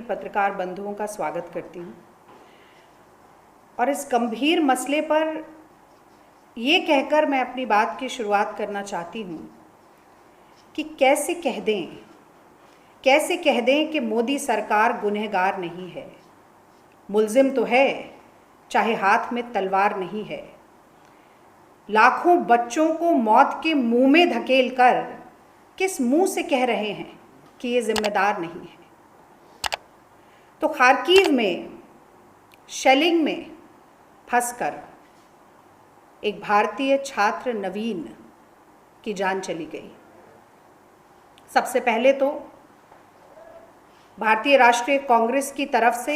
पत्रकार बंधुओं का स्वागत करती हूँ और इस गंभीर मसले पर ये कहकर मैं अपनी बात की शुरुआत करना चाहती हूँ कि कैसे कह दें कि मोदी सरकार गुनहगार नहीं है। मुल्जिम तो है, चाहे हाथ में तलवार नहीं है। लाखों बच्चों को मौत के मुंह में धकेल कर किस मुंह से कह रहे हैं कि ये जिम्मेदार नहीं है। तो खार्किव में शेलिंग में फंसकर एक भारतीय छात्र नवीन की जान चली गई। सबसे पहले तो भारतीय राष्ट्रीय कांग्रेस की तरफ से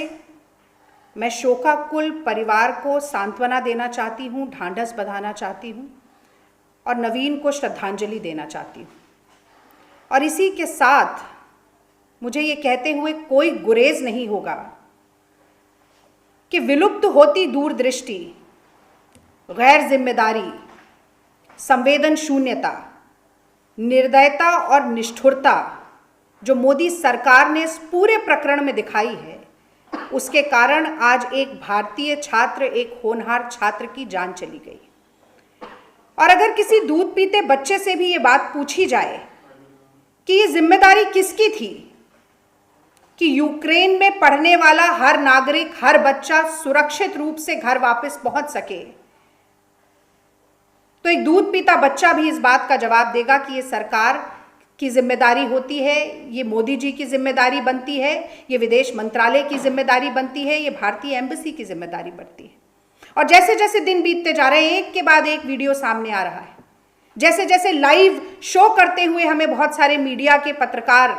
मैं शोकाकुल परिवार को सांत्वना देना चाहती हूँ, ढांढस बंधाना चाहती हूँ और नवीन को श्रद्धांजलि देना चाहती हूँ। और इसी के साथ मुझे ये कहते हुए कोई गुरेज नहीं होगा कि विलुप्त होती दूरदृष्टि, गैर जिम्मेदारी, संवेदन शून्यता, निर्दयता और निष्ठुरता जो मोदी सरकार ने इस पूरे प्रकरण में दिखाई है, उसके कारण आज एक भारतीय छात्र, एक होनहार छात्र की जान चली गई। और अगर किसी दूध पीते बच्चे से भी ये बात पूछी जाए कि ये जिम्मेदारी किसकी थी कि यूक्रेन में पढ़ने वाला हर नागरिक, हर बच्चा सुरक्षित रूप से घर वापस पहुंच सके, तो एक दूध पीता बच्चा भी इस बात का जवाब देगा कि ये सरकार की जिम्मेदारी होती है, ये मोदी जी की जिम्मेदारी बनती है, ये विदेश मंत्रालय की जिम्मेदारी बनती है, ये भारतीय एम्बेसी की जिम्मेदारी बनती है। और जैसे जैसे दिन बीतते जा रहे हैं, एक के बाद एक वीडियो सामने आ रहा है। जैसे जैसे लाइव शो करते हुए हमें बहुत सारे मीडिया के पत्रकार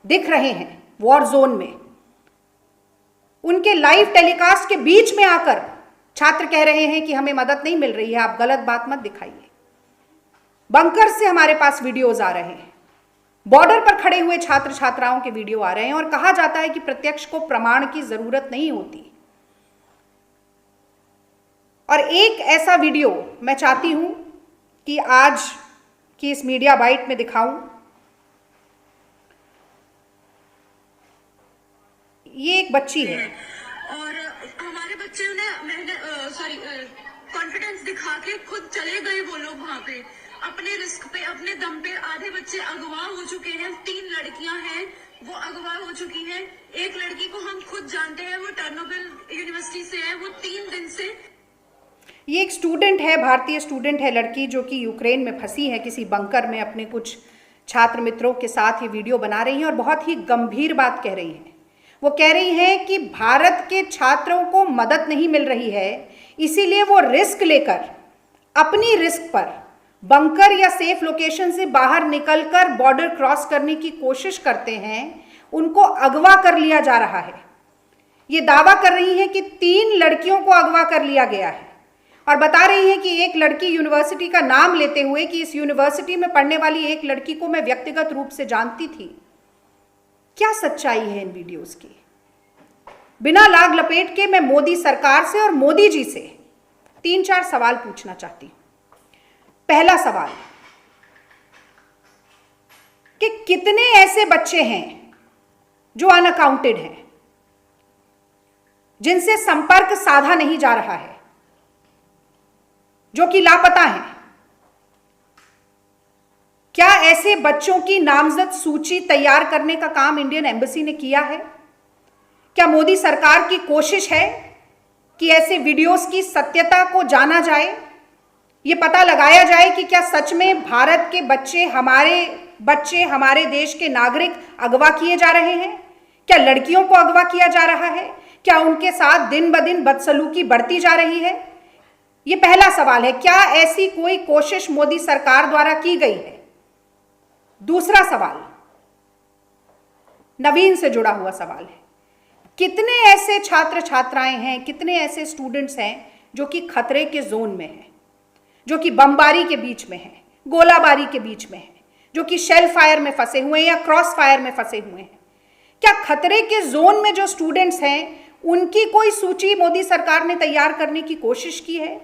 दिख रहे हैं वॉर जोन में, उनके लाइव टेलीकास्ट के बीच में आकर छात्र कह रहे हैं कि हमें मदद नहीं मिल रही है, आप गलत बात मत दिखाइए। बंकर से हमारे पास वीडियोज आ रहे हैं, बॉर्डर पर खड़े हुए छात्र छात्राओं के वीडियो आ रहे हैं और कहा जाता है कि प्रत्यक्ष को प्रमाण की जरूरत नहीं होती। और एक ऐसा वीडियो मैं चाहती हूं कि आज की इस मीडिया बाइट में दिखाऊं। ये एक बच्ची है और हमारे बच्चे ने कॉन्फिडेंस दिखा के खुद चले गए। वो लोग वहां पे अपने रिस्क पे, अपने दम पे, आधे बच्चे अगवा हो चुके हैं। 3 लड़कियां हैं वो अगवा हो चुकी हैं। एक लड़की को हम खुद जानते हैं, वो टर्नोबिल यूनिवर्सिटी से है, वो 3 दिन से। ये एक स्टूडेंट है, भारतीय स्टूडेंट है लड़की, जो कि यूक्रेन में फंसी है किसी बंकर में, अपने कुछ छात्र मित्रों के साथ ये वीडियो बना रही है और बहुत ही गंभीर बात कह रही है। वो कह रही हैं कि भारत के छात्रों को मदद नहीं मिल रही है, इसीलिए वो रिस्क लेकर अपनी रिस्क पर बंकर या सेफ लोकेशन से बाहर निकलकर बॉर्डर क्रॉस करने की कोशिश करते हैं। उनको अगवा कर लिया जा रहा है। ये दावा कर रही हैं कि 3 लड़कियों को अगवा कर लिया गया है और बता रही हैं कि एक लड़की यूनिवर्सिटी का नाम लेते हुए कि इस यूनिवर्सिटी में पढ़ने वाली एक लड़की को मैं व्यक्तिगत रूप से जानती थी। क्या सच्चाई है इन वीडियोस की? बिना लाग लपेट के मैं मोदी सरकार से और मोदी जी से 3-4 सवाल पूछना चाहती हूं। पहला सवाल कि कितने ऐसे बच्चे हैं जो अनअकाउंटेड हैं, जिनसे संपर्क साधा नहीं जा रहा है, जो कि लापता हैं? क्या ऐसे बच्चों की नामजद सूची तैयार करने का काम इंडियन एम्बेसी ने किया है? क्या मोदी सरकार की कोशिश है कि ऐसे वीडियोस की सत्यता को जाना जाए, ये पता लगाया जाए कि क्या सच में भारत के बच्चे, हमारे देश के नागरिक अगवा किए जा रहे हैं? क्या लड़कियों को अगवा किया जा रहा है? क्या उनके साथ दिन ब दिन बदसलूकी बढ़ती जा रही है? ये पहला सवाल है। क्या ऐसी कोई कोशिश मोदी सरकार द्वारा की गई है? दूसरा सवाल नवीन से जुड़ा हुआ सवाल है। कितने ऐसे छात्र छात्राएं हैं, कितने ऐसे स्टूडेंट्स हैं जो कि खतरे के जोन में हैं, जो कि बमबारी के बीच में हैं, गोलाबारी के बीच में हैं, जो कि शेल फायर में फंसे हुए हैं या क्रॉस फायर में फंसे हुए हैं? क्या खतरे के जोन में जो स्टूडेंट्स हैं उनकी कोई सूची मोदी सरकार ने तैयार करने की कोशिश की है?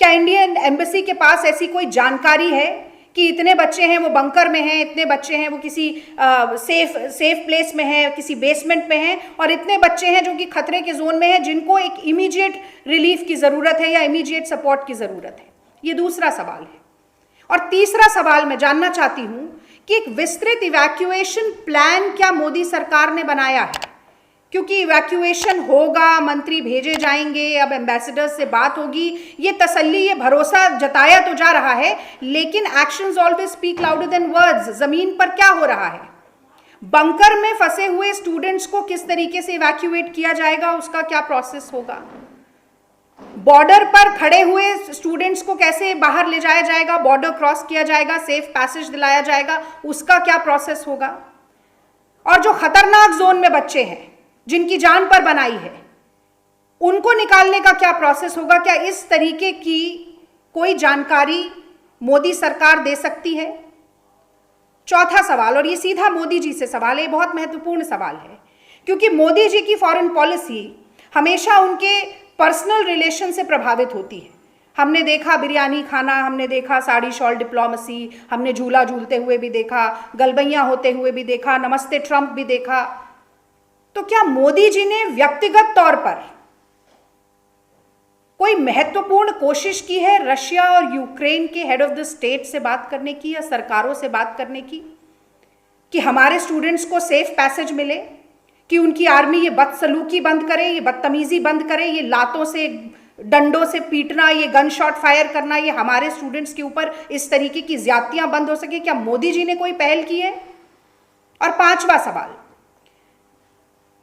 क्या इंडियन एम्बेसी के पास ऐसी कोई जानकारी है कि इतने बच्चे हैं वो बंकर में हैं, इतने बच्चे हैं वो किसी सेफ प्लेस में हैं, किसी बेसमेंट में हैं, और इतने बच्चे हैं जो कि खतरे के जोन में हैं, जिनको एक इमीडिएट रिलीफ की ज़रूरत है या इमीडिएट सपोर्ट की ज़रूरत है। ये दूसरा सवाल है। और तीसरा सवाल मैं जानना चाहती हूँ कि एक विस्तृत इवैक्यूएशन प्लान क्या मोदी सरकार ने बनाया है? क्योंकि इवैक्यूएशन होगा, मंत्री भेजे जाएंगे, अब एम्बेसडर से बात होगी, ये तसल्ली, ये भरोसा जताया तो जा रहा है, लेकिन actions always speak louder than words. जमीन पर क्या हो रहा है? बंकर में फंसे हुए स्टूडेंट्स को किस तरीके से इवैक्यूएट किया जाएगा, उसका क्या प्रोसेस होगा? बॉर्डर पर खड़े हुए स्टूडेंट्स को कैसे बाहर ले जाया जाएगा, बॉर्डर क्रॉस किया जाएगा, सेफ पैसेज दिलाया जाएगा, उसका क्या प्रोसेस होगा? और जो खतरनाक जोन में बच्चे हैं, जिनकी जान पर बनाई है, उनको निकालने का क्या प्रोसेस होगा? क्या इस तरीके की कोई जानकारी मोदी सरकार दे सकती है? चौथा सवाल, और ये सीधा मोदी जी से सवाल है, बहुत महत्वपूर्ण सवाल है, क्योंकि मोदी जी की फॉरेन पॉलिसी हमेशा उनके पर्सनल रिलेशन से प्रभावित होती है। हमने देखा बिरयानी खाना, हमने देखा साड़ी शॉल डिप्लोमेसी, हमने झूला झूलते हुए भी देखा, गलबैयां होते हुए भी देखा, नमस्ते ट्रंप भी देखा। तो क्या मोदी जी ने व्यक्तिगत तौर पर कोई महत्वपूर्ण कोशिश की है रशिया और यूक्रेन के हेड ऑफ द स्टेट से बात करने की, या सरकारों से बात करने की, कि हमारे स्टूडेंट्स को सेफ पैसेज मिले, कि उनकी आर्मी ये बदसलूकी बंद करे, ये बदतमीजी बंद करे, ये लातों से डंडों से पीटना, ये गन शॉट फायर करना, ये हमारे स्टूडेंट्स के ऊपर इस तरीके की ज्यादतियां बंद हो सके? क्या मोदी जी ने कोई पहल की है? और पांचवा सवाल,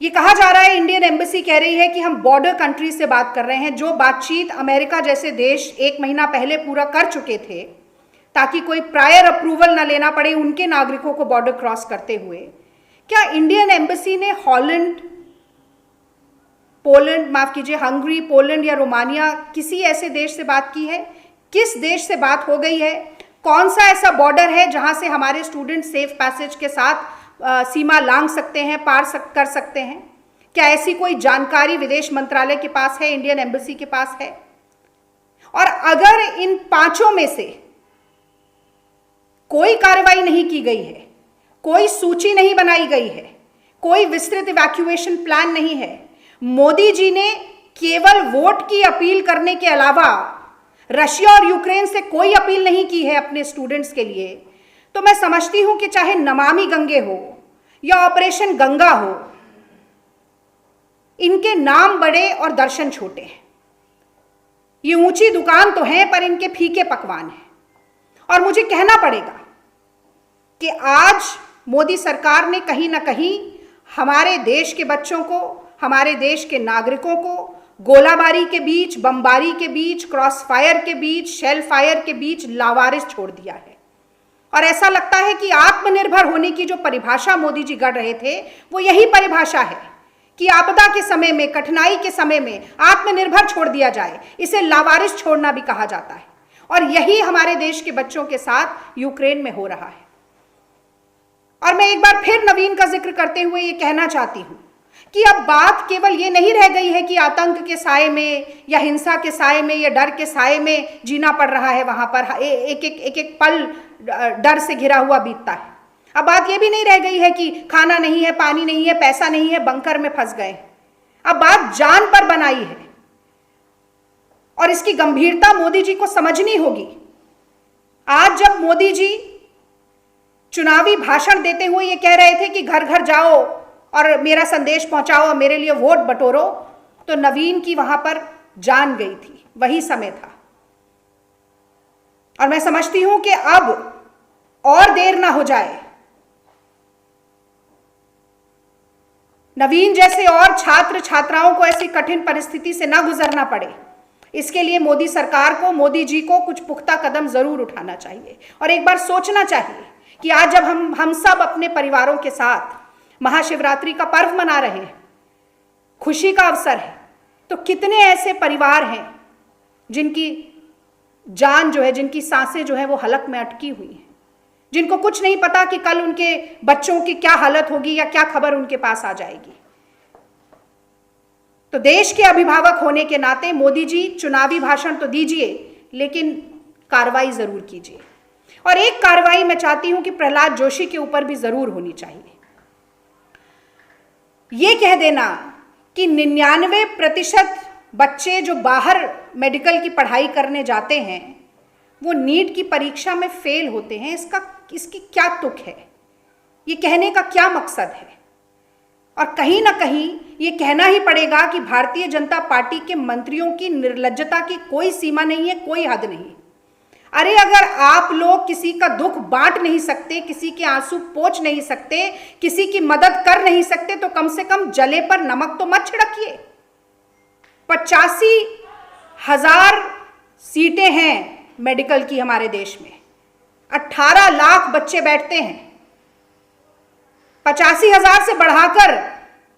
ये कहा जा रहा है, इंडियन एम्बेसी कह रही है कि हम बॉर्डर कंट्री से बात कर रहे हैं, जो बातचीत अमेरिका जैसे देश 1 महीना पहले पूरा कर चुके थे, ताकि कोई प्रायर अप्रूवल ना लेना पड़े उनके नागरिकों को बॉर्डर क्रॉस करते हुए। क्या इंडियन एम्बेसी ने हॉलैंड, पोलैंड, माफ कीजिए, हंगरी, पोलैंड या रोमानिया, किसी ऐसे देश से बात की है? किस देश से बात हो गई है? कौन सा ऐसा बॉर्डर है जहां से हमारे स्टूडेंट सेफ पैसेज के साथ सीमा लांघ सकते हैं, कर सकते हैं? क्या ऐसी कोई जानकारी विदेश मंत्रालय के पास है, इंडियन एम्बेसी के पास है? और अगर इन पांचों में से कोई कार्रवाई नहीं की गई है, कोई सूची नहीं बनाई गई है, कोई विस्तृत इवैक्यूएशन प्लान नहीं है, मोदी जी ने केवल वोट की अपील करने के अलावा रशिया और यूक्रेन से कोई अपील नहीं की है अपने स्टूडेंट्स के लिए, तो मैं समझती हूं कि चाहे नमामि गंगे हो या ऑपरेशन गंगा हो, इनके नाम बड़े और दर्शन छोटे हैं। ये ऊंची दुकान तो है, पर इनके फीके पकवान हैं। और मुझे कहना पड़ेगा कि आज मोदी सरकार ने कहीं ना कहीं हमारे देश के बच्चों को, हमारे देश के नागरिकों को गोलाबारी के बीच, बमबारी के बीच, क्रॉस फायर के बीच, शेल फायर के बीच लावारिस छोड़ दिया है। और ऐसा लगता है कि आत्मनिर्भर होने की जो परिभाषा मोदी जी गढ़ रहे थे, वो यही परिभाषा है कि आपदा के समय में, कठिनाई के समय में आत्मनिर्भर छोड़ दिया जाए। इसे लावारिस छोड़ना भी कहा जाता है, और यही हमारे देश के बच्चों के साथ यूक्रेन में हो रहा है। और मैं एक बार फिर नवीन का जिक्र करते हुए ये कहना चाहती हूं कि अब बात केवल ये नहीं रह गई है कि आतंक के साए में या हिंसा के साए में या डर के साए में जीना पड़ रहा है, वहां पर एक पल डर से घिरा हुआ बीतता है। अब बात यह भी नहीं रह गई है कि खाना नहीं है, पानी नहीं है, पैसा नहीं है, बंकर में फंस गए। अब बात जान पर बनाई है, और इसकी गंभीरता मोदी जी को समझनी होगी। आज जब मोदी जी चुनावी भाषण देते हुए ये कह रहे थे कि घर घर जाओ और मेरा संदेश पहुंचाओ और मेरे लिए वोट बटोरो, तो नवीन की वहां पर जान गई थी, वही समय था। और मैं समझती हूं कि अब और देर ना हो जाए, नवीन जैसे और छात्र छात्राओं को ऐसी कठिन परिस्थिति से ना गुजरना पड़े, इसके लिए मोदी सरकार को, मोदी जी को कुछ पुख्ता कदम जरूर उठाना चाहिए। और एक बार सोचना चाहिए कि आज जब हम सब अपने परिवारों के साथ महाशिवरात्रि का पर्व मना रहे हैं, खुशी का अवसर है, तो कितने ऐसे परिवार हैं जिनकी जान जो है, जिनकी सांसें जो है वो हलक में अटकी हुई हैं, जिनको कुछ नहीं पता कि कल उनके बच्चों की क्या हालत होगी या क्या खबर उनके पास आ जाएगी। तो देश के अभिभावक होने के नाते मोदी जी चुनावी भाषण तो दीजिए, लेकिन कार्रवाई जरूर कीजिए। और एक कार्रवाई मैं चाहती हूं कि प्रहलाद जोशी के ऊपर भी जरूर होनी चाहिए। ये कह देना कि 99% बच्चे जो बाहर मेडिकल की पढ़ाई करने जाते हैं वो नीट की परीक्षा में फेल होते हैं, इसकी क्या तुक है? ये कहने का क्या मकसद है? और कहीं ना कहीं ये कहना ही पड़ेगा कि भारतीय जनता पार्टी के मंत्रियों की निर्लज्जता की कोई सीमा नहीं है, कोई हद नहीं। अरे अगर आप लोग किसी का दुख बांट नहीं सकते, किसी के आंसू पोंछ नहीं सकते, किसी की मदद कर नहीं सकते, तो कम से कम जले पर नमक तो मत छिड़किए। 85,000 सीटें हैं मेडिकल की हमारे देश में, 18 लाख बच्चे बैठते हैं। 85,000 से बढ़ाकर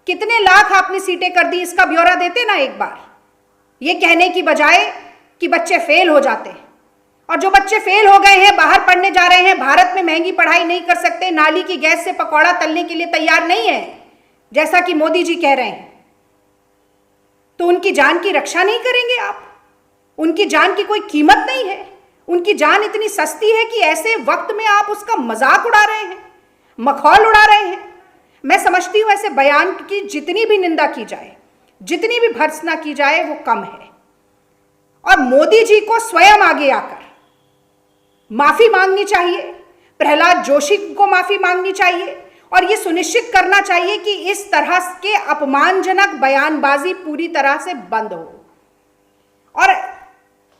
कितने लाख आपने सीटें कर दी, इसका ब्यौरा देते ना एक बार। ये कहने की बजाय कि बच्चे फेल हो जाते हैं, और जो बच्चे फेल हो गए हैं, बाहर पढ़ने जा रहे हैं, भारत में महंगी पढ़ाई नहीं कर सकते, नाली की गैस से पकौड़ा तलने के लिए तैयार नहीं है, जैसा कि मोदी जी कह रहे हैं, तो उनकी जान की रक्षा नहीं करेंगे आप? उनकी जान की कोई कीमत नहीं है? उनकी जान इतनी सस्ती है कि ऐसे वक्त में आप उसका मजाक उड़ा रहे हैं, मखौल उड़ा रहे हैं? मैं समझती हूं ऐसे बयान की जितनी भी निंदा की जाए, जितनी भी भर्त्सना की जाए, वो कम है। और मोदी जी को स्वयं आगे आकर माफी मांगनी चाहिए, प्रहलाद जोशी को माफी मांगनी चाहिए, और ये सुनिश्चित करना चाहिए कि इस तरह के अपमानजनक बयानबाजी पूरी तरह से बंद हो। और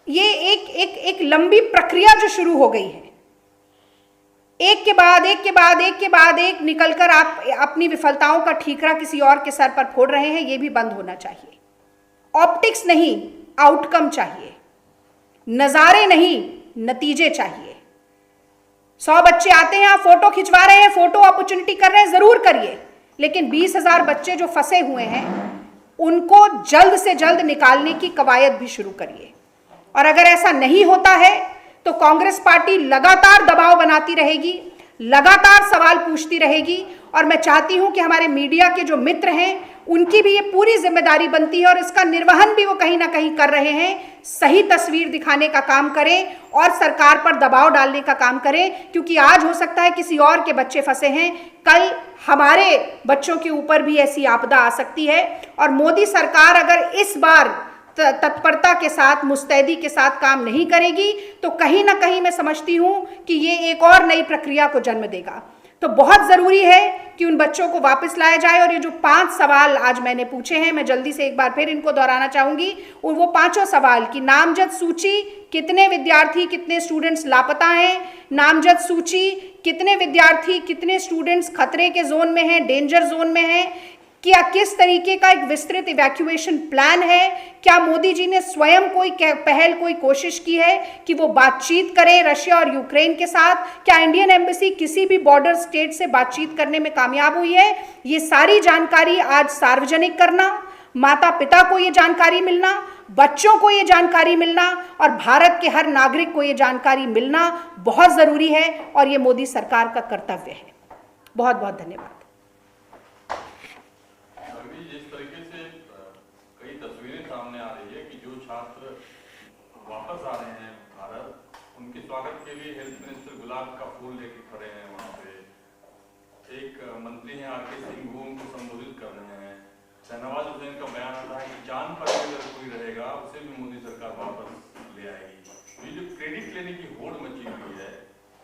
ये एक लंबी प्रक्रिया जो शुरू हो गई है, एक के बाद एक निकलकर आप अपनी विफलताओं का ठीकरा किसी और के सर पर फोड़ रहे हैं, ये भी बंद होना चाहिए। ऑप्टिक्स नहीं, आउटकम चाहिए, नजारे नहीं, नतीजे चाहिए। 100 बच्चे आते हैं, आप फोटो खिंचवा रहे हैं, फोटो अपॉर्चुनिटी कर रहे हैं, जरूर करिए, लेकिन 20,000 बच्चे जो फंसे हुए हैं उनको जल्द से जल्द निकालने की कवायद भी शुरू करिए। और अगर ऐसा नहीं होता है तो कांग्रेस पार्टी लगातार दबाव बनाती रहेगी, लगातार सवाल पूछती रहेगी, और मैं चाहती हूं कि हमारे मीडिया के जो मित्र हैं उनकी भी ये पूरी जिम्मेदारी बनती है, और इसका निर्वहन भी वो कहीं ना कहीं कर रहे हैं। सही तस्वीर दिखाने का काम करें और सरकार पर दबाव डालने का काम करें, क्योंकि आज हो सकता है किसी और के बच्चे फंसे हैं, कल हमारे बच्चों के ऊपर भी ऐसी आपदा आ सकती है। और मोदी सरकार अगर इस बार तत्परता के साथ, मुस्तैदी के साथ काम नहीं करेगी तो कहीं ना कहीं मैं समझती हूं कि ये एक और नई प्रक्रिया को जन्म देगा। तो बहुत जरूरी है कि उन बच्चों को वापस लाया जाए। और ये जो 5 सवाल आज मैंने पूछे हैं, मैं जल्दी से एक बार फिर इनको दोहराना चाहूंगी। और वो 5 सवाल की नामजद सूची, कितने विद्यार्थी, कितने स्टूडेंट्स लापता हैं, नामजद सूची, कितने विद्यार्थी, कितने स्टूडेंट्स खतरे के जोन में हैं, डेंजर जोन में हैं, क्या किस तरीके का एक विस्तृत इवैक्यूएशन प्लान है, क्या मोदी जी ने स्वयं कोई पहल, कोई कोशिश की है कि वो बातचीत करें रशिया और यूक्रेन के साथ, क्या इंडियन एम्बेसी किसी भी बॉर्डर स्टेट से बातचीत करने में कामयाब हुई है? ये सारी जानकारी आज सार्वजनिक करना, माता पिता को ये जानकारी मिलना, बच्चों को ये जानकारी मिलना और भारत के हर नागरिक को ये जानकारी मिलना बहुत जरूरी है, और ये मोदी सरकार का कर्तव्य है। बहुत बहुत धन्यवाद। सामने आ रही है कि जो छात्र वापस आ रहे हैं भारत, उनके स्वागत के लिए हेल्थ मिनिस्टर गुलाब का फूल लेके खड़े हैं वहाँ पे। एक मंत्री हैं आरके सिंह वो उनको संबोधित कर रहे हैं। शहनवाज हुसैन का बयान आता है कि चांद पर अगर कोई रहेगा उसे भी मोदी सरकार वापस ले आएगी। ये जो क्रेडिट लेने की होड़ मची हुई है,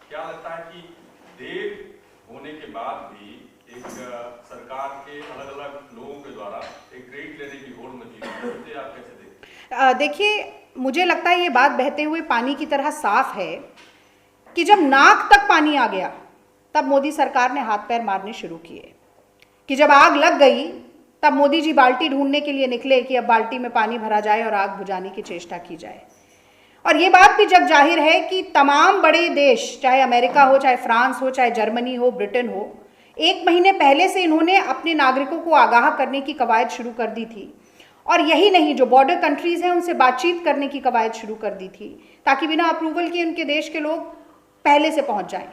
क्या लगता है कि देर होने के बाद भी एक सरकार के अलग अलग लोगों के द्वारा एक क्रेडिट लेने की होड़ मची हुई है, उसे आप कैसे देखते हैं? देखिए, मुझे लगता है ये बात बहते हुए पानी की तरह साफ है कि जब नाक तक पानी आ गया तब मोदी सरकार ने हाथ पैर मारने शुरू किए, कि जब आग लग गई तब मोदी जी बाल्टी ढूंढने के लिए निकले कि अब बाल्टी में पानी भरा जाए और आग बुझाने की चेष्टा की जाए। और ये बात भी जग जाहिर है कि तमाम बड़े देश, चाहे अमेरिका हो, चाहे फ्रांस हो, चाहे जर्मनी हो, ब्रिटेन हो, 1 महीने पहले से इन्होंने अपने नागरिकों को आगाह करने की कवायद शुरू कर दी थी। और यही नहीं, जो बॉर्डर कंट्रीज हैं उनसे बातचीत करने की कवायद शुरू कर दी थी, ताकि बिना अप्रूवल के उनके देश के लोग पहले से पहुंच जाएं।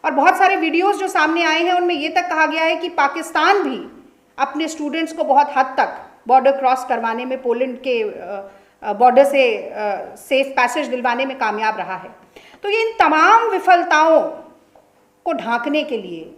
और बहुत सारे वीडियोस जो सामने आए हैं उनमें ये तक कहा गया है कि पाकिस्तान भी अपने स्टूडेंट्स को बहुत हद तक बॉर्डर क्रॉस करवाने में पोलैंड के बॉर्डर से सेफ पैसेज दिलवाने में कामयाब रहा है। तो ये इन तमाम विफलताओं को ढांकने के लिए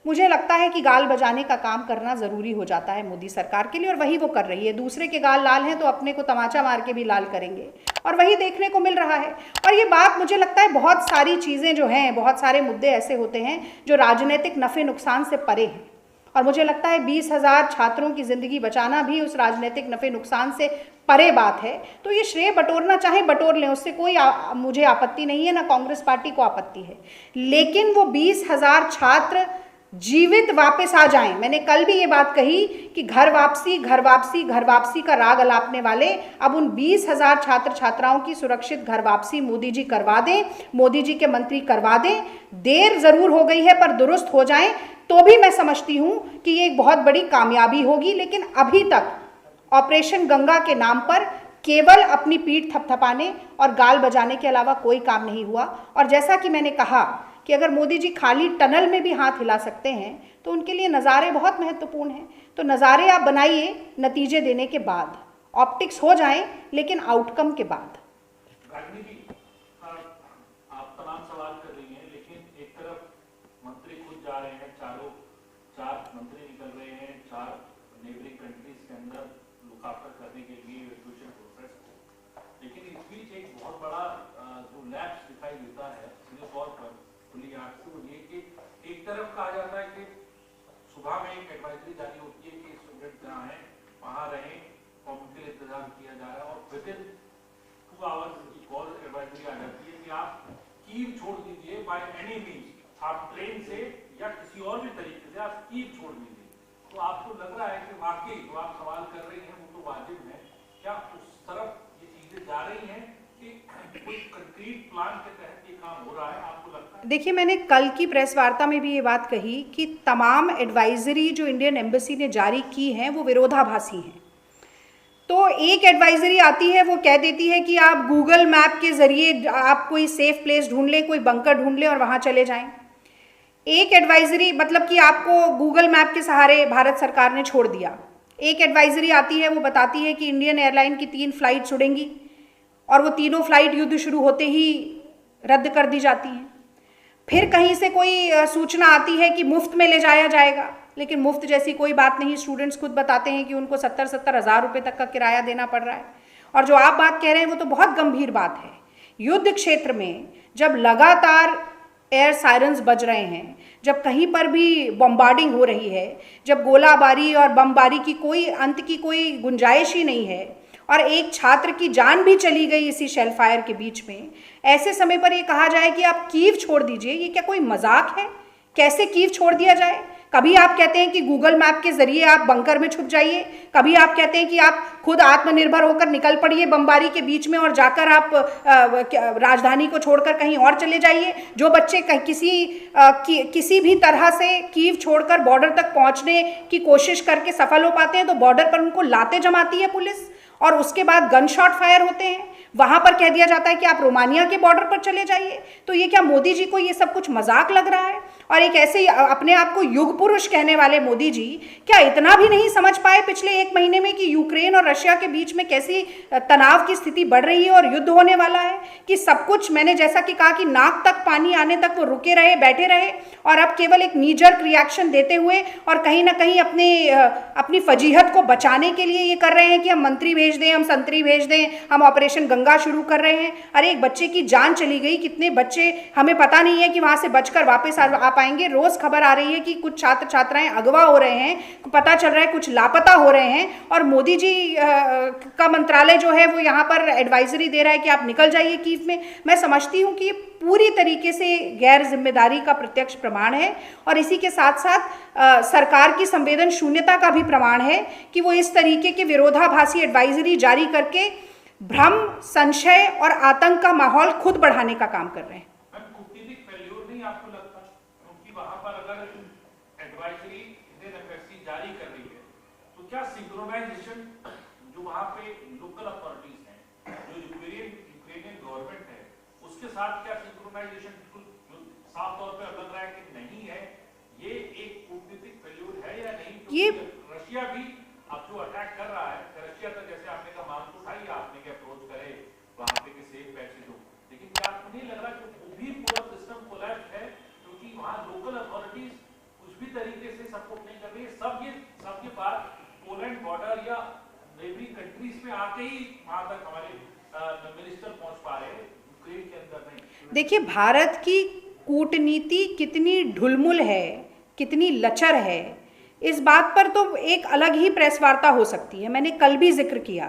मुझे लगता है कि गाल बजाने का काम करना ज़रूरी हो जाता है मोदी सरकार के लिए, और वही वो कर रही है। दूसरे के गाल लाल हैं तो अपने को तमाचा मार के भी लाल करेंगे, और वही देखने को मिल रहा है। और ये बात मुझे लगता है बहुत सारी चीज़ें जो हैं, बहुत सारे मुद्दे ऐसे होते हैं जो राजनीतिक नफ़े नुकसान से परे हैं, और मुझे लगता है 20,000 छात्रों की ज़िंदगी बचाना भी उस राजनीतिक नफ़े नुकसान से परे बात है। तो ये श्रेय बटोरना चाहे बटोर लें, उससे कोई मुझे आपत्ति नहीं है, ना कांग्रेस पार्टी को आपत्ति है, लेकिन वो 20,000 छात्र जीवित वापस आ जाएं। मैंने कल भी ये बात कही कि घर वापसी घर वापसी घर वापसी का राग अलापने वाले अब उन 20,000 छात्र छात्राओं की सुरक्षित घर वापसी मोदी जी करवा दें, मोदी जी के मंत्री करवा दें। देर जरूर हो गई है पर दुरुस्त हो जाएं तो भी मैं समझती हूं कि ये एक बहुत बड़ी कामयाबी होगी। लेकिन अभी तक ऑपरेशन गंगा के नाम पर केवल अपनी पीठ थपथपाने और गाल बजाने के अलावा कोई काम नहीं हुआ। और जैसा कि मैंने कहा कि अगर मोदी जी खाली टनल में भी हाथ हिला सकते हैं तो उनके लिए नज़ारे बहुत महत्वपूर्ण हैं। तो नज़ारे आप बनाइए नतीजे देने के बाद, ऑप्टिक्स हो जाएं लेकिन आउटकम के बाद। आप तमाम सवाल कर रही हैं, लेकिन एक तरफ मंत्री खुद जा रहे हैं, चार मंत्री निकल रहे हैं 4 नेबरिंग कंट्रीज के अंदर लुक आफ्टर करने के लिए इवैक्यूएशन प्रोसेस को, लेकिन इस बीच एक बहुत बड़ा जो लैप्स दिखाई देता है सीधे तौर पर खुली आंख से, वो ये कि एक तरफ कहा जाता है कि सुबह में एक एडवाइजरी जारी होती है कि स्टूडेंट जहाँ हैं वहाँ रहें और उनके लिए इंतजाम किया जा रहा है, और विद इन 2 आवर्स की कॉल एडवाइजरी आ जाती है कि आप कीव छोड़ दीजिए बाय एनी मीन्स, आप ट्रेन से या किसी और भी तरीके से आप कीव छोड़ दीजिए। तो आपको लग रहा है कि वाकई जो आप सवाल कर रही हैं वो तो वाजिब है, क्या उस तरफ ये चीजें जा रही हैं कि कोई कंक्रीट प्लान के तहत ये काम हो रहा है, आपको लगता है? देखिए, मैंने कल की प्रेस वार्ता में भी ये बात कही कि तमाम एडवाइजरी जो इंडियन एम्बेसी ने जारी की हैं वो विरोधाभासी हैं। तो एक एडवाइजरी आती है, वो कह देती है कि आप गूगल मैप के ज़रिए आप कोई सेफ प्लेस ढूंढ लें, कोई बंकर ढूंढ लें और वहाँ चले जाएं। एक एडवाइजरी मतलब कि आपको गूगल मैप के सहारे भारत सरकार ने छोड़ दिया। एक एडवाइजरी आती है, वो बताती है कि इंडियन एयरलाइन की 3 फ्लाइट्स उड़ेंगी और वो तीनों फ्लाइट युद्ध शुरू होते ही रद्द कर दी जाती हैं। फिर कहीं से कोई सूचना आती है कि मुफ्त में ले जाया जाएगा, लेकिन मुफ्त जैसी कोई बात नहीं। स्टूडेंट्स खुद बताते हैं कि उनको 70-70 हज़ार रुपये तक का किराया देना पड़ रहा है। और जो आप बात कह रहे हैं वो तो बहुत गंभीर बात है। युद्ध क्षेत्र में जब लगातार एयर सायरन्स बज रहे हैं, जब कहीं पर भी बम्बार्डिंग हो रही है, जब गोलाबारी और बमबारी की कोई अंत की कोई गुंजाइश ही नहीं है, और एक छात्र की जान भी चली गई इसी शेल फायर के बीच में, ऐसे समय पर ये कहा जाए कि आप कीव छोड़ दीजिए, ये क्या कोई मजाक है? कैसे कीव छोड़ दिया जाए? कभी आप कहते हैं कि गूगल मैप के जरिए आप बंकर में छुप जाइए, कभी आप कहते हैं कि आप खुद आत्मनिर्भर होकर निकल पड़िए बमबारी के बीच में और जाकर आप राजधानी को छोड़कर कहीं और चले जाइए। जो बच्चे किसी भी तरह से कीव छोड़कर बॉर्डर तक पहुंचने की कोशिश करके सफल हो पाते हैं तो बॉर्डर पर उनको लाते जमाती है पुलिस, और उसके बाद गन शॉट फायर होते हैं। वहां पर कह दिया जाता है कि आप रोमानिया के बॉर्डर पर चले जाइए। तो ये क्या मोदी जी को ये सब कुछ मजाक लग रहा है? और एक ऐसे अपने आप को युग पुरुष कहने वाले मोदी जी क्या इतना भी नहीं समझ पाए पिछले 1 महीने में कि यूक्रेन और रशिया के बीच में कैसी तनाव की स्थिति बढ़ रही है और युद्ध होने वाला है? कि सब कुछ मैंने जैसा कि कहा कि नाक तक पानी आने तक वो रुके रहे, बैठे रहे, और अब केवल एक नीजर्क रिएक्शन देते हुए और कहीं ना कहीं अपनी फजीहत को बचाने के लिए ये कर रहे हैं कि हम मंत्री भेज दें, हम संतरी भेज दें, हम ऑपरेशन गंगा शुरू कर रहे हैं। अरे एक बच्चे की जान चली गई, कितने बच्चे हमें पता नहीं है कि वहां से बचकर वापस आ पाएंगे। रोज खबर आ रही है कि कुछ छात्र छात्राएं अगवा हो रहे हैं, पता चल रहा है कुछ लापता हो रहे हैं, और मोदी जी का मंत्रालय जो है वो यहाँ पर एडवाइजरी दे रहा है कि आप निकल जाइए कीव में। मैं समझती हूँ कि ये पूरी तरीके से गैर जिम्मेदारी का प्रत्यक्ष प्रमाण है, और इसी के साथ साथ सरकार की संवेदन शून्यता का भी प्रमाण है कि वो इस तरीके के विरोधाभासी एडवाइजरी जारी करके भ्रम, संशय और आतंक का माहौल खुद बढ़ाने का काम कर रहे हैं। कूटनीतिक फेल्योर नहीं आपको लगता? क्योंकि वहां पर अगर एडवाइजरी इंडियन एम्बेसी जारी कर रही है तो क्या सिंक्रोनाइजेशन जो वहां पे लोकल अथॉरिटीज हैं, जो यूक्रेनियन गवर्नमेंट है, उसके साथ क्या सिंक्रोनाइजेशन बिल्कुल साफ तौर पे लग रहा है कि नहीं है? ये एक कूटनीतिक फेल्योर है या नहीं? क्योंकि रशिया भी अब जो अटैक कर रहा है रशिया तक, जैसे आपने कहा मांग तो उठाई आपने कि अप्रोच करे वहां पे कि सेफ पैसेज हो, लेकिन क्या आपको नहीं लग रहा कि वो भी पूरा सिस्टम कोलैप्स है, क्योंकि वहां लोकल अथॉरिटीज कुछ भी तरीके से सपोर्ट नहीं कर रही है। सब ये बात पोलैंड बॉर्डर या नेबरिंग कंट्रीज में आके ही वहां तक हमारे मिनिस्टर पहुंच पा रहे हैं, यूक्रेन के अंदर नहीं। देखिए, भारत की कूटनीति कितनी ढुलमुल है, कितनी लचर है, इस बात पर तो एक अलग ही प्रेस वार्ता हो सकती है। मैंने कल भी जिक्र किया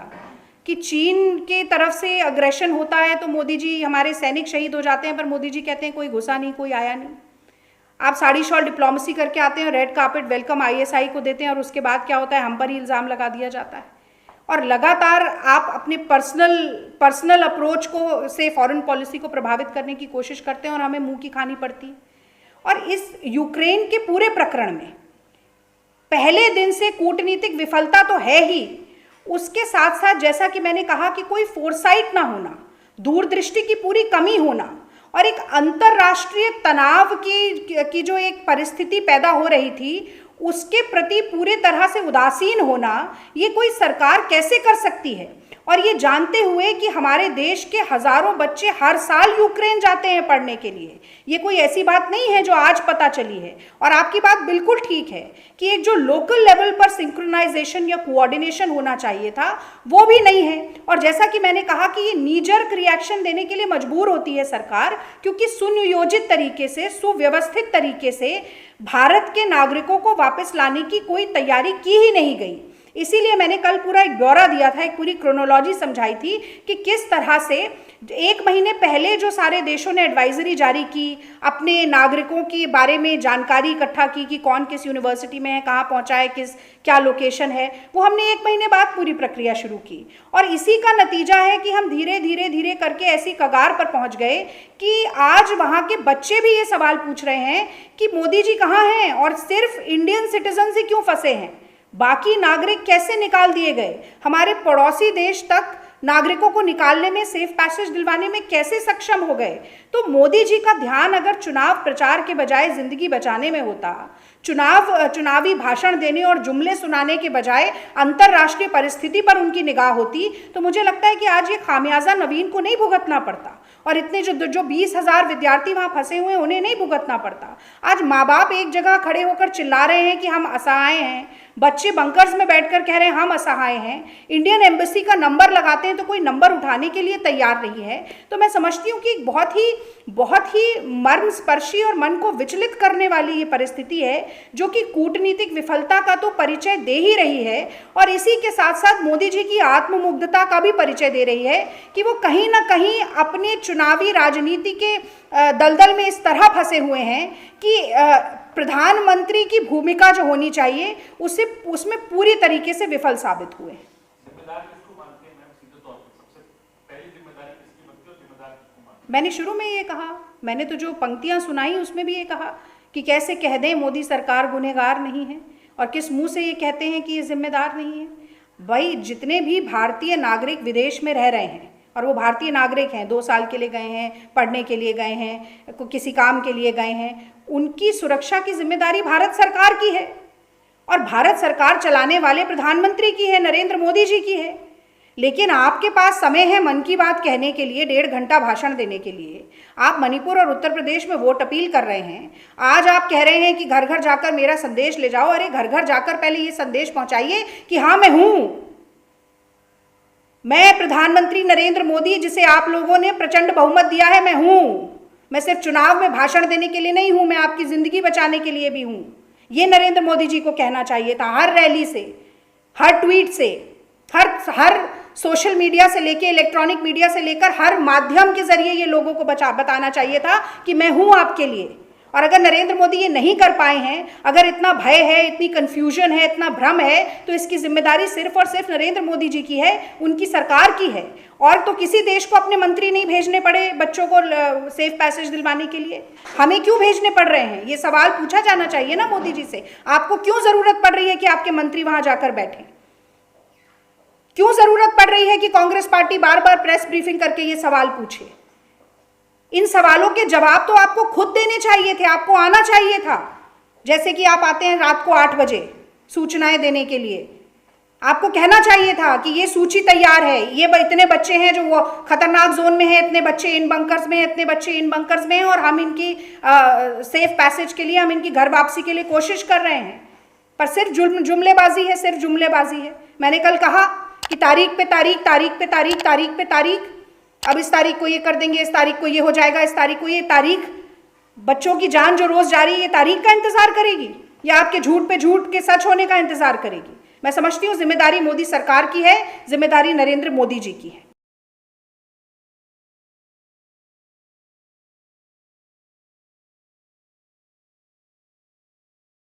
कि चीन के तरफ से अग्रेशन होता है तो मोदी जी, हमारे सैनिक शहीद हो जाते हैं, पर मोदी जी कहते हैं कोई घुसा नहीं, कोई आया नहीं। आप साड़ी शॉल डिप्लोमेसी करके आते हैं, रेड कार्पेट वेलकम ISI को देते हैं, और उसके बाद क्या होता है, हम पर ही इल्ज़ाम लगा दिया जाता है। और लगातार आप अपने पर्सनल अप्रोच को से फॉरेन पॉलिसी को प्रभावित करने की कोशिश करते हैं, और हमें मुंह की खानी पड़ती है। और इस यूक्रेन के पूरे प्रकरण में पहले दिन से कूटनीतिक विफलता तो है ही, उसके साथ साथ जैसा कि मैंने कहा कि कोई फोरसाइट ना होना, दूरदृष्टि की पूरी कमी होना, और एक अंतर्राष्ट्रीय तनाव की जो एक परिस्थिति पैदा हो रही थी उसके प्रति पूरे तरह से उदासीन होना, ये कोई सरकार कैसे कर सकती है। और ये जानते हुए कि हमारे देश के हजारों बच्चे हर साल यूक्रेन जाते हैं पढ़ने के लिए, ये कोई ऐसी बात नहीं है जो आज पता चली है। और आपकी बात बिल्कुल ठीक है कि एक जो लोकल लेवल पर सिंक्रोनाइजेशन या कोऑर्डिनेशन होना चाहिए था वो भी नहीं है। और जैसा कि मैंने कहा कि ये नीजर्क रिएक्शन देने के लिए मजबूर होती है सरकार, क्योंकि सुनियोजित तरीके से, सुव्यवस्थित तरीके से भारत के नागरिकों को वापस लाने की कोई तैयारी की ही नहीं गई। इसीलिए मैंने कल पूरा एक ब्यौरा दिया था, एक पूरी क्रोनोलॉजी समझाई थी कि किस तरह से 1 महीने पहले जो सारे देशों ने एडवाइजरी जारी की, अपने नागरिकों के बारे में जानकारी इकट्ठा की कि कौन किस यूनिवर्सिटी में है, कहाँ पहुँचा है, क्या लोकेशन है, वो हमने 1 महीने बाद पूरी प्रक्रिया शुरू की। और इसी का नतीजा है कि हम धीरे धीरे करके ऐसी कगार पर पहुँच गए कि आज वहाँ के बच्चे भी ये सवाल पूछ रहे हैं कि मोदी जी कहाँ हैं, और सिर्फ इंडियन सिटीजन ही क्यों फंसे हैं, बाकी नागरिक कैसे निकाल दिए गए, हमारे पड़ोसी देश तक नागरिकों को निकालने में, सेफ पैसेज दिलवाने में कैसे सक्षम हो गए। तो मोदी जी का ध्यान अगर चुनाव प्रचार के बजाय जिंदगी बचाने में होता, चुनावी भाषण देने और जुमले सुनाने के बजाय अंतर्राष्ट्रीय परिस्थिति पर उनकी निगाह होती, तो मुझे लगता है कि आज ये खामियाजा नवीन को नहीं भुगतना पड़ता, और इतने जो 20,000 विद्यार्थी वहाँ फंसे हुए हैं उन्हें नहीं भुगतना पड़ता। आज माँ बाप एक जगह खड़े होकर चिल्ला रहे हैं कि हम असहाय हैं, बच्चे बंकर्स में बैठकर कह रहे हैं हम असहाय हैं, इंडियन एम्बेसी का नंबर लगाते हैं तो कोई नंबर उठाने के लिए तैयार नहीं है। तो मैं समझती हूँ कि बहुत ही मर्मस्पर्शी और मन को विचलित करने वाली ये परिस्थिति है, जो कि कूटनीतिक विफलता का तो परिचय दे ही रही है, और इसी के साथ साथ मोदी जी की आत्ममुग्धता का भी परिचय दे रही है कि वो कहीं ना कहीं अपने चुनावी राजनीति के दलदल में इस तरह फंसे हुए हैं कि प्रधानमंत्री की भूमिका जो होनी चाहिए उसमें पूरी तरीके से विफल साबित हुए। जिम्मेदार किसको मानते हैं मैम, सीधे तौर पर सबसे पहली जिम्मेदारी किसकी बनती है और जिम्मेदार किसको मानते हैं? मैंने शुरू में ये कहा, मैंने तो जो पंक्तियां सुनाई उसमें भी ये कहा कि कैसे कह दें मोदी सरकार गुनहगार नहीं है, और किस मुंह से ये कहते हैं कि ये जिम्मेदार नहीं है। भाई, जितने भी भारतीय नागरिक विदेश में रह रहे हैं, और वो भारतीय नागरिक हैं, 2 साल के लिए गए हैं, पढ़ने के लिए गए हैं, किसी काम के लिए गए हैं, उनकी सुरक्षा की जिम्मेदारी भारत सरकार की है, और भारत सरकार चलाने वाले प्रधानमंत्री की है, नरेंद्र मोदी जी की है। लेकिन आपके पास समय है मन की बात कहने के लिए, 1.5 घंटा भाषण देने के लिए। आप मणिपुर और उत्तर प्रदेश में वोट अपील कर रहे हैं, आज आप कह रहे हैं कि घर घर जाकर मेरा संदेश ले जाओ। अरे घर घर जाकर पहले ये संदेश पहुंचाइए कि हाँ मैं हूँ, मैं प्रधानमंत्री नरेंद्र मोदी जिसे आप लोगों ने प्रचंड बहुमत दिया है, मैं हूं। मैं सिर्फ चुनाव में भाषण देने के लिए नहीं हूं, मैं आपकी जिंदगी बचाने के लिए भी हूं। ये नरेंद्र मोदी जी को कहना चाहिए था, हर रैली से, हर ट्वीट से, हर सोशल मीडिया से लेकर, इलेक्ट्रॉनिक मीडिया से लेकर हर माध्यम के जरिए ये लोगों को बताना चाहिए था कि मैं हूं आपके लिए। और अगर नरेंद्र मोदी ये नहीं कर पाए हैं, अगर इतना भय है, इतनी कंफ्यूजन है, इतना भ्रम है, तो इसकी जिम्मेदारी सिर्फ और सिर्फ नरेंद्र मोदी जी की है, उनकी सरकार की है। और तो किसी देश को अपने मंत्री नहीं भेजने पड़े बच्चों को सेफ पैसेज दिलवाने के लिए, हमें क्यों भेजने पड़ रहे हैं? ये सवाल पूछा जाना चाहिए ना मोदी जी से। आपको क्यों जरूरत पड़ रही है कि आपके मंत्री वहां जाकर बैठे? क्यों जरूरत पड़ रही है कि कांग्रेस पार्टी बार बार प्रेस ब्रीफिंग करके ये सवाल पूछे? इन सवालों के जवाब तो आपको खुद देने चाहिए थे, आपको आना चाहिए था। जैसे कि आप आते हैं रात को 8 बजे सूचनाएं देने के लिए, आपको कहना चाहिए था कि ये सूची तैयार है, ये इतने बच्चे हैं जो वो खतरनाक जोन में हैं, इतने बच्चे इन बंकर्स में हैं, इतने बच्चे इन बंकर्स में हैं, और हम इनकी सेफ पैसेज के लिए, हम इनकी घर वापसी के लिए कोशिश कर रहे हैं। पर सिर्फ जुमलेबाजी है, सिर्फ जुमलेबाजी है। मैंने कल कहा कि तारीख पे तारीख, तारीख पे तारीख, तारीख पे तारीख, अब इस तारीख को ये कर देंगे, इस तारीख को ये हो जाएगा, इस तारीख को ये। तारीख, बच्चों की जान जो रोज जा रही है, ये तारीख का इंतजार करेगी या आपके झूठ पे झूठ के सच होने का इंतजार करेगी? मैं समझती हूँ जिम्मेदारी मोदी सरकार की है, जिम्मेदारी नरेंद्र मोदी जी की है।